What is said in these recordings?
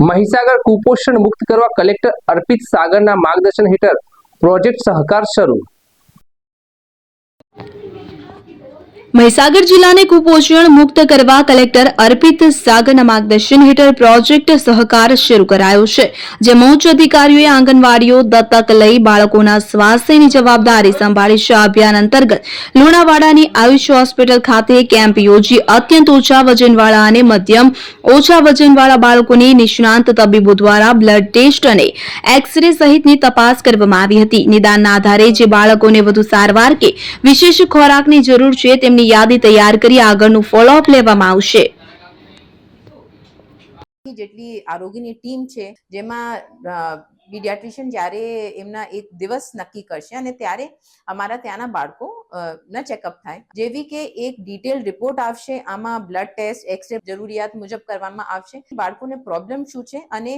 મહીસાગર કુપોષણ મુક્ત કરવા કલેક્ટર અર્પિત સાગરના માર્ગદર્શન હેઠળ પ્રોજેક્ટ સહકાર શરૂ। મહીસાગર જિલ્લાને કુપોષણ મુક્ત કરવા કલેક્ટર અર્પિત સાગરના માર્ગદર્શન હેઠળ પ્રોજેક્ટ સહકાર શરૂ કરાયો છે, જેમાં ઉચ્ચ અધિકારીઓએ આંગણવાડીઓ દત્તક લઈ બાળકોના સ્વાસ્થ્યની જવાબદારી સંભાળી છે। આ અભિયાન અંતર્ગત લુણાવાડાની આયુષ હોસ્પિટલ ખાતે કેમ્પ યોજી અત્યંત ઓછા વજનવાળા અને મધ્યમ ઓછા વજનવાળા બાળકોની નિષ્ણાંત તબીબો દ્વારા બ્લડ ટેસ્ટ અને એક્સ-રે સહિતની તપાસ કરવામાં આવી હતી। નિદાનના આધારે જે બાળકોને વધુ સારવાર કે વિશેષ ખોરાકની જરૂર છે તેમની યાદી તૈયાર કરી આગળનું ફોલોઅપ લેવામાં આવશે। જેટલી આરોગ્યની ટીમ છે જેમાં પીડિયાટ્રિશિયન જ્યારે એમના એક દિવસ નક્કી કરશે અને ત્યારે અમારા ત્યાંના બાળકો ના ચેકઅપ થાય, જેવી કે એક ડિટેલ રિપોર્ટ આવશે। આમાં બ્લડ ટેસ્ટ, એક્સ-રે જરૂરિયાત મુજબ કરવામાં આવશે। બાળકોને પ્રોબ્લેમ શું છે અને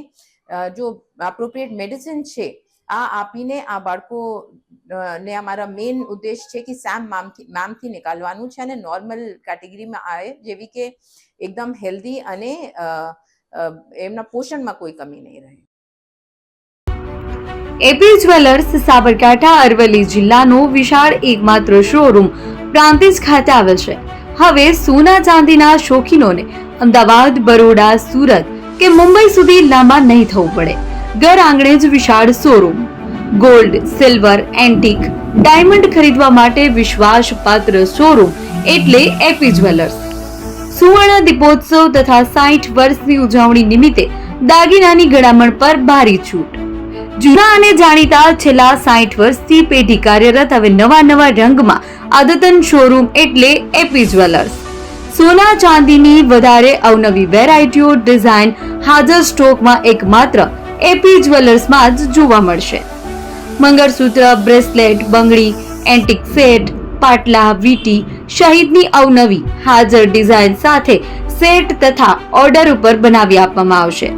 જો એપ્રોપ્રિએટ મેડિસિન છે આ આપીને આ બાળકો ને અમારા મેઇન ઉદ્દેશ છે કે સેમ મામથી નિકાલવાનું છે અને નોર્મલ કેટેગરીમાં આવે, જેવી કે એકદમ હેલ્ધી અને એમના પોષણમાં કોઈ કમી નહીં રહે। એપી જ્વેલર્સ સાબરકાંઠા અરવલ્લી જિલ્લાનો વિશાળ એકમાત્ર શોરૂમ પ્રાંતિજ ખાતે આવેલ છે। હવે સોના ચાંદીના શોખીનોને અમદાવાદ, બરોડા, સુરત કે મુંબઈ સુધી લાંબા નહીં થવું પડે। ઘર આંગણે જ વિશાળ showroom. Gold, silver, antique, diamond ખરીદવા માટે વિશ્વાસપાત્ર શોરૂમ એટલે એપી જ્વેલર્સ। સુવર્ણ દીપોત્સવ તથા 60 વર્ષની ઉજવણી નિમિત્તે દાગીનાની ગળામણ પર ભારી છૂટ। જૂના અને જાણીતા છેલ્લા 60 વર્ષથી પેઢી કાર્યરત હવે નવા રંગમાં અદ્યતન શોરૂમ એટલે એપી જ્વેલર્સ। સોના ચાંદીની વધારે અવનવી વેરાયટીઓ, ડિઝાઇન હાજર સ્ટોકમાં એકમાત્ર એપી જ્વેલર્સમાં જ જોવા મળશે। મંગળસૂત્ર, બ્રેસલેટ, બંગડી, એન્ટિક સેટ, પાટલા, વીટી સહિતની અવનવી હાજર ડિઝાઇન સાથે સેટ તથા ઓર્ડર ઉપર બનાવી આપવામાં આવશે।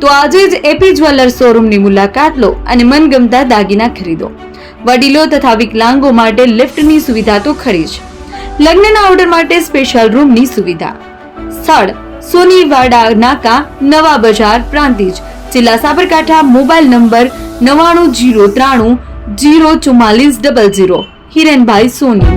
તો આજે જ એપી જ્વેલર્સ શોરૂમની મુલાકાત લો અને મનગમતા દાગીના ખરીદો। વડીલો તથા વિકલાંગો માટે લિફ્ટની સુવિધા તો ખરી જ, લગ્નના ઓર્ડર માટે સ્પેશિયલ રૂમની સુવિધા। સ્થળ સોનીવાડા નાકા, નવા બજાર, પ્રાંતિજ, જિલ્લા સાબરકાંઠા। Mobile number 9903004400। હિરેનભાઈ સોની।